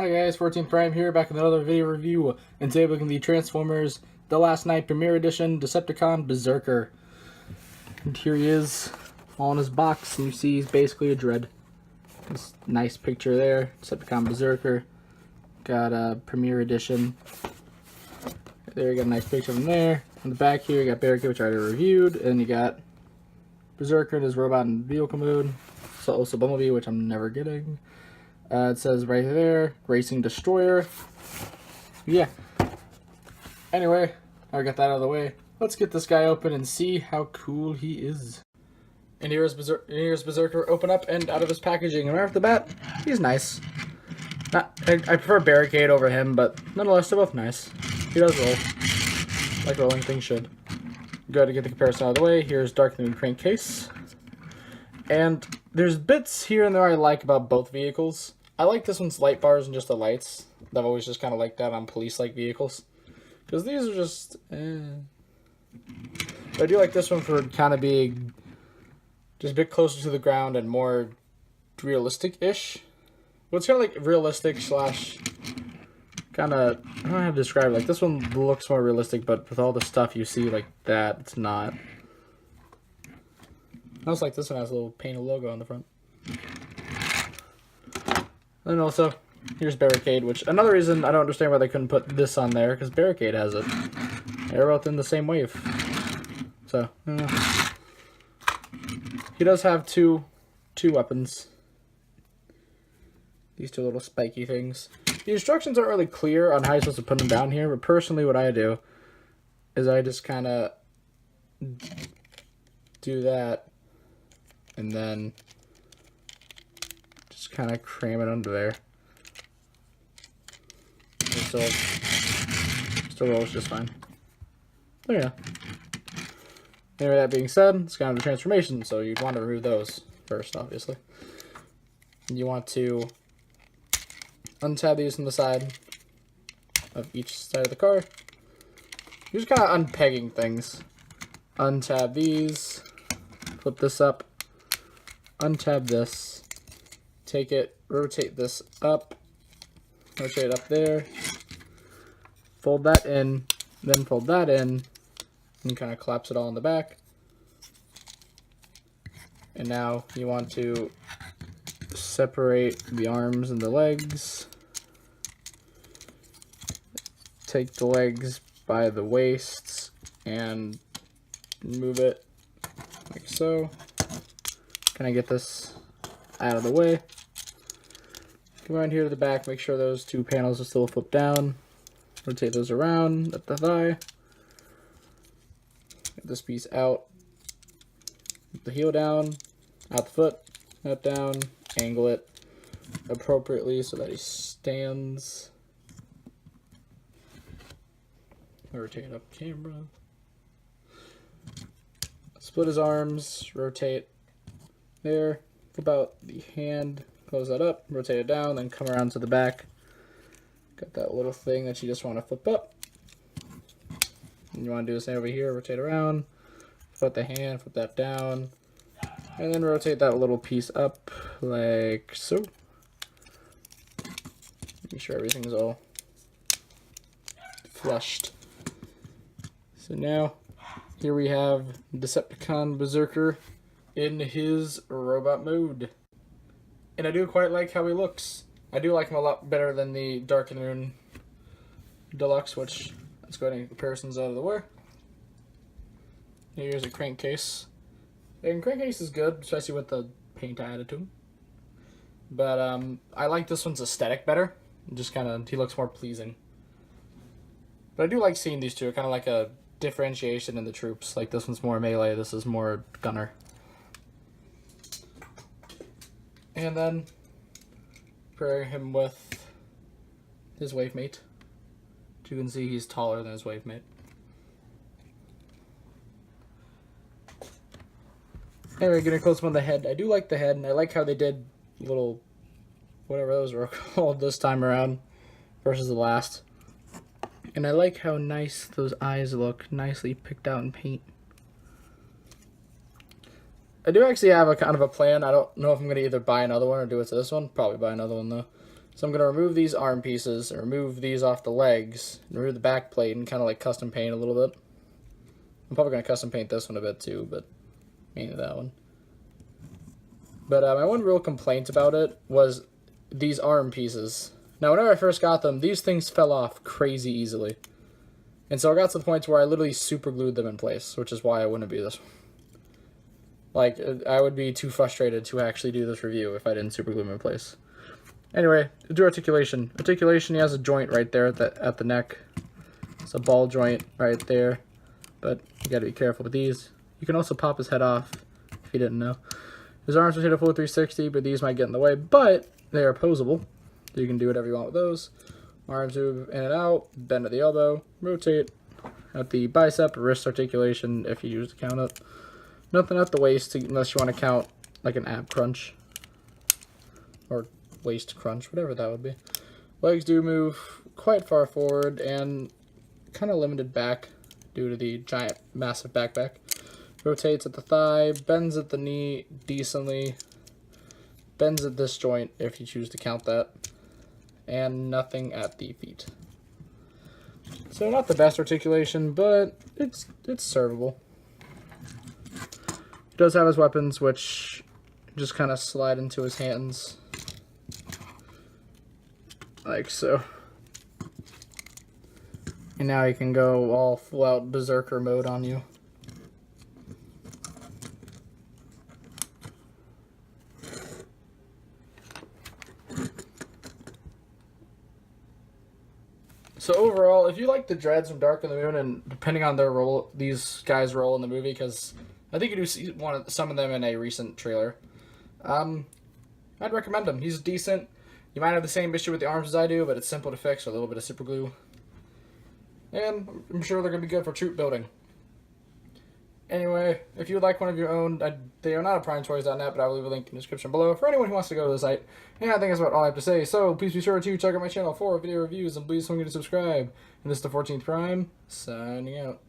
Hi guys, 14 Prime here, back with another video review, and today we're looking at the Transformers The Last Night Premiere Edition Decepticon Berserker. And here he is, all in his box, and you see he's basically a dread. This nice picture there, Decepticon Berserker. Got a Premiere Edition. There you got a nice picture of him there. On the back here you got Berserker, which I already reviewed, and you got Berserker in his robot and vehicle mode. So also Bumblebee, which I'm never getting. It says right there, Racing Destroyer. Yeah. Anyway, I got that out of the way. Let's get this guy open and see how cool he is. And here's Berserker open up and out of his packaging. And right off the bat, he's nice. I prefer Barricade over him, but nonetheless, they're both nice. He does roll. Like rolling things should. Good to get the comparison out of the way. Here's Dark Moon Crankcase. And there's bits here and there I like about both vehicles. I like this one's light bars and just the lights. I've always just kind of liked that on police-like vehicles. Because these are just, But I do like this one for kind of being just a bit closer to the ground and more realistic-ish. Well, it's kind of like realistic slash kind of, I don't know how to describe it. Like, this one looks more realistic, but with all the stuff you see like that, it's not. I also like this one has a little painted logo on the front. And also, here's Barricade, which another reason I don't understand why they couldn't put this on there, because Barricade has it. They're both in the same wave. So, he does have two weapons. These two little spiky things. The instructions aren't really clear on how you're supposed to put them down here, but personally what I do is I just kind of do that. And then just kind of cram it under there. It still rolls just fine. So yeah. Anyway, that being said, it's kind of a transformation, so you'd want to remove those first, obviously. You want to untab these from the side of each side of the car. You're just kind of unpegging things. Untab these, flip this up. Untab this, take it, rotate this up, rotate it up there, fold that in, then fold that in, and kind of collapse it all in the back. And now you want to separate the arms and the legs. Take the legs by the waists and move it like so. Can I get this out of the way? Come around here to the back, make sure those two panels are still flipped down. Rotate those around at the thigh. Get this piece out. Get the heel down, out the foot, that down, angle it appropriately so that he stands. Rotate up camera. Split his arms, rotate. There, flip out the hand, close that up, rotate it down, then come around to the back. Got that little thing that you just want to flip up. And you want to do the same over here, rotate around, flip the hand, flip that down, and then rotate that little piece up like so. Make sure everything's all flushed. So now, here we have Decepticon Berserker in his robot mode. And I do quite like how he looks. I do like him a lot better than the Dark Moon Deluxe, which, let's go ahead and get comparisons out of the way. Here's a crankcase. And crankcase is good, especially with the paint I added to him. But I like this one's aesthetic better. Just kind of, he looks more pleasing. But I do like seeing these two, kind of like a differentiation in the troops. Like this one's more melee, this is more gunner. And then pair him with his wave mate. You can see he's taller than his wave mate. Anyway, getting close on the head. I do like the head, and I like how they did little, whatever those were called this time around versus the last. And I like how nice those eyes look, nicely picked out in paint. I do actually have a kind of a plan. I don't know if I'm going to either buy another one or do it to this one. Probably buy another one, though. So I'm going to remove these arm pieces, and remove these off the legs, and remove the back plate, and kind of like custom paint a little bit. I'm probably going to custom paint this one a bit too, but mainly that one. But my one real complaint about it was these arm pieces. Now, whenever I first got them, these things fell off crazy easily. And so I got to the point where I literally super glued them in place, which is why I wouldn't do this. Like, I would be too frustrated to actually do this review if I didn't super glue them in place. Anyway, to do articulation. Articulation, he has a joint right there at the neck. It's a ball joint right there. But you gotta be careful with these. You can also pop his head off, if you didn't know. His arms rotate a full 360, but these might get in the way. But they are posable, so you can do whatever you want with those. Arms move in and out, bend at the elbow, rotate at the bicep, wrist articulation if you use to count it. Nothing at the waist unless you want to count like an ab crunch. Or waist crunch, whatever that would be. Legs do move quite far forward and kind of limited back due to the giant, massive backpack. Rotates at the thigh, bends at the knee decently, bends at this joint if you choose to count that, and nothing at the feet. So not the best articulation, but it's servable. He does have his weapons, which just kind of slide into his hands, like so. And now he can go all full-out Berserker mode on you. So overall, if you like the dreads from Dark of the Moon, and depending on their role, these guys' role in the movie, because I think you do see some of them in a recent trailer, I'd recommend him. He's decent. You might have the same issue with the arms as I do, but it's simple to fix with a little bit of super glue. And I'm sure they're going to be good for troop building. Anyway, if you would like one of your own, they are not at primetoys.net, but I will leave a link in the description below for anyone who wants to go to the site. And I think that's about all I have to say. So please be sure to check out my channel for video reviews, and please don't forget to subscribe. And this is the 14th Prime, signing out.